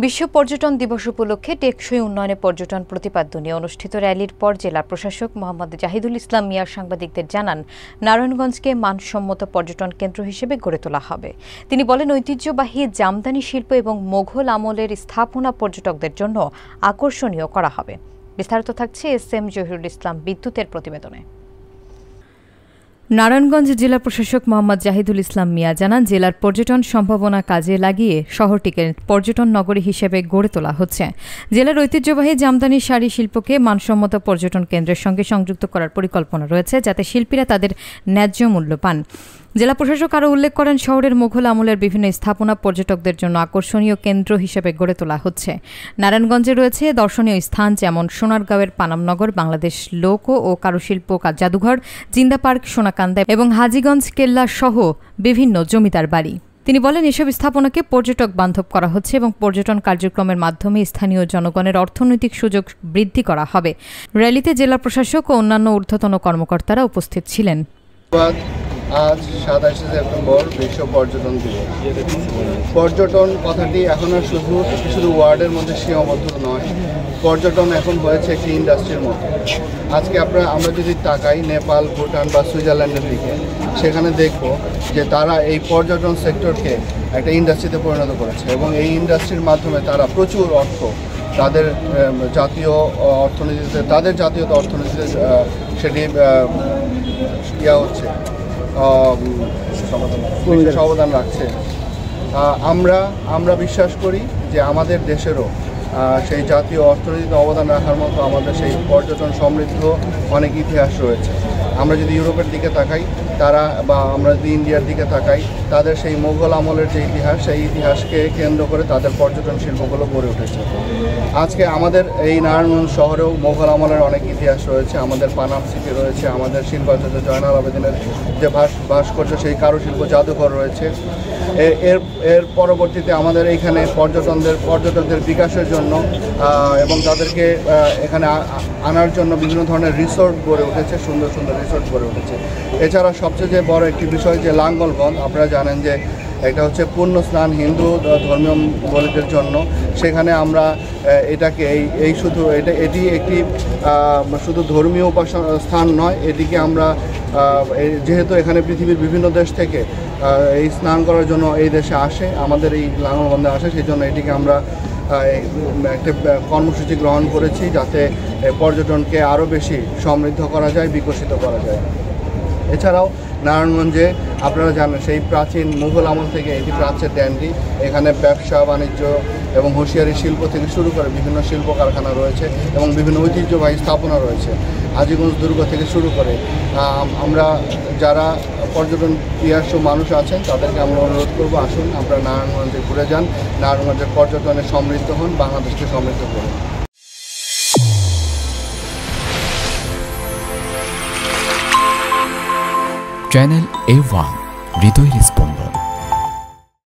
বিশ্ব পর্যটন দিবস উপলক্ষে টেকসই উন্নয়নে পর্যটন প্রতিপাদ্য নিয়ে অনুষ্ঠিত র্যালির পর জেলা প্রশাসক মোহাম্মদ জাহিদুল ইসলাম মিয়া সাংবাদিকদের জানান, নারায়ণগঞ্জকে মানসম্মত পর্যটন কেন্দ্র হিসেবে গড়ে তোলা হবে। তিনি বলেন, ঐতিহ্যবাহী জামদানি শিল্প এবং মোঘল আমলের স্থাপনা পর্যটকদের জন্য আকর্ষণীয় করা হবে। বিস্তারিত থাকছে এস.এম. জহিরুল ইসলাম বিদ্যুতের প্রতিবেদনে। নারায়ণগঞ্জ জেলা প্রশাসক মোহাম্মদ জাহিদুল ইসলাম মিয়া জানান, জেলার পর্যটন সম্ভাবনা কাজে লাগিয়ে শহরটিকে পর্যটন নগরী হিসেবে গড়ে তোলা হচ্ছে। জেলার ঐতিহ্যবাহী জামদানি শাড়ি শিল্পকে মানসম্মত পর্যটন কেন্দ্রের সঙ্গে সংযুক্ত করার পরিকল্পনা রয়েছে, যাতে শিল্পীরা তাদের ন্যায্য মূল্য পান। জেলা প্রশাসক আরও উল্লেখ করেন, শহরের মোঘল আমলের বিভিন্ন স্থাপনা পর্যটকদের জন্য আকর্ষণীয় কেন্দ্র হিসেবে গড়ে তোলা হচ্ছে। নারায়ণগঞ্জে রয়েছে দর্শনীয় স্থান যেমন সোনারগাঁওয়ের পানামনগর, বাংলাদেশ লোক ও কারুশিল্প জাদুঘর, জিন্দা পার্ক, সোনাকান্দা এবং হাজীগঞ্জ কেল্লা সহ বিভিন্ন জমিদার বাড়ি। তিনি বলেন, এসব স্থাপনাকে পর্যটক বান্ধব করা হচ্ছে এবং পর্যটন কার্যক্রমের মাধ্যমে স্থানীয় জনগণের অর্থনৈতিক সুযোগ বৃদ্ধি করা হবে। র্যালিতে জেলা প্রশাসক ও অন্যান্য ঊর্ধ্বতন কর্মকর্তারা উপস্থিত ছিলেন। আজ 27 সেপ্টেম্বর বিশ্ব পর্যটন দিবস। পর্যটন কথাটি এখন আর শুধু ওয়ার্ডের মধ্যে সীমাবদ্ধ নয়, পর্যটন এখন হয়েছে একটি ইন্ডাস্ট্রির মতো। আজকে আমরা যদি তাকাই নেপাল, ভুটান বা সুইজারল্যান্ডের দিকে, সেখানে দেখব যে তারা এই পর্যটন সেক্টরকে একটা ইন্ডাস্ট্রিতে পরিণত করেছে এবং এই ইন্ডাস্ট্রির মাধ্যমে তারা প্রচুর অর্থ তাদের জাতীয় অর্থনীতিতে সেটি হচ্ছে অবদান রাখছে। আমরা বিশ্বাস করি যে আমাদের দেশেরও সেই জাতীয় অর্থনীতিতে অবদান রাখার মতো আমাদের সেই পর্যটন সমৃদ্ধ অনেক ইতিহাস রয়েছে। আমরা যদি ইউরোপের দিকে তাকাই বা আমরা যদি ইন্ডিয়ার দিকে তাকাই, তাদের সেই মোঘল আমলের যে ইতিহাস, সেই ইতিহাসকে কেন্দ্র করে তাদের পর্যটন শিল্পগুলো গড়ে উঠেছে। আজকে আমাদের এই নারায়ণগঞ্জ শহরেও মোঘল আমলের অনেক ইতিহাস রয়েছে। আমাদের পানাম সিটি রয়েছে, আমাদের শিল্পাচার্য জয়নাল আবেদিনের যে ভাস্কর্য, সেই কারুশিল্প জাদুঘর রয়েছে। এর পরবর্তীতে আমাদের এইখানে পর্যটকদের বিকাশের জন্য এবং তাদেরকে এখানে আনার জন্য বিভিন্ন ধরনের রিসোর্ট গড়ে উঠেছে, সুন্দর সুন্দর রিসোর্ট গড়ে উঠেছে। এছাড়া সবচেয়ে যে বড় একটি বিষয় যে লাঙ্গলবন্ধ, আপনারা জানেন যে এটা হচ্ছে পুণ্য স্নান হিন্দু ধর্মীয় বলিদের জন্য। সেখানে আমরা এটাকে এটি একটি শুধু ধর্মীয় উপাসনা স্থান নয়, এটিকে আমরা যেহেতু এখানে পৃথিবীর বিভিন্ন দেশ থেকে এই স্নান করার জন্য এই দেশে আসে, আমাদের এই লাঙ্গলবন্ধে আসে, সেই জন্য এটিকে আমরা একটা কর্মসূচি গ্রহণ করেছি, যাতে পর্যটনকে আরও বেশি সমৃদ্ধ করা যায়, বিকশিত করা যায়। এছাড়াও নারায়ণগঞ্জে আপনারা জানেন সেই প্রাচীন মুঘল আমল থেকে এটি প্রাচ্যের ড্যান্ডি। এখানে ব্যবসা বাণিজ্য এবং হুঁশিয়ারি শিল্প থেকে শুরু করে বিভিন্ন শিল্প কারখানা রয়েছে এবং বিভিন্ন ঐতিহ্যবাহী স্থাপনা রয়েছে। হাজীগঞ্জ দুর্গ থেকে শুরু করে আমরা যারা পর্যটন প্রিয়াস্য মানুষ আছেন তাদেরকে আমরা অনুরোধ করবো, আসুন আপনারা নারায়ণগঞ্জে ঘুরে যান, নারায়ণগঞ্জের পর্যটনে সমৃদ্ধ হন, বাংলাদেশকে সমৃদ্ধ করুন। চ্যানেল A1 হৃদয়ের স্পন্দন।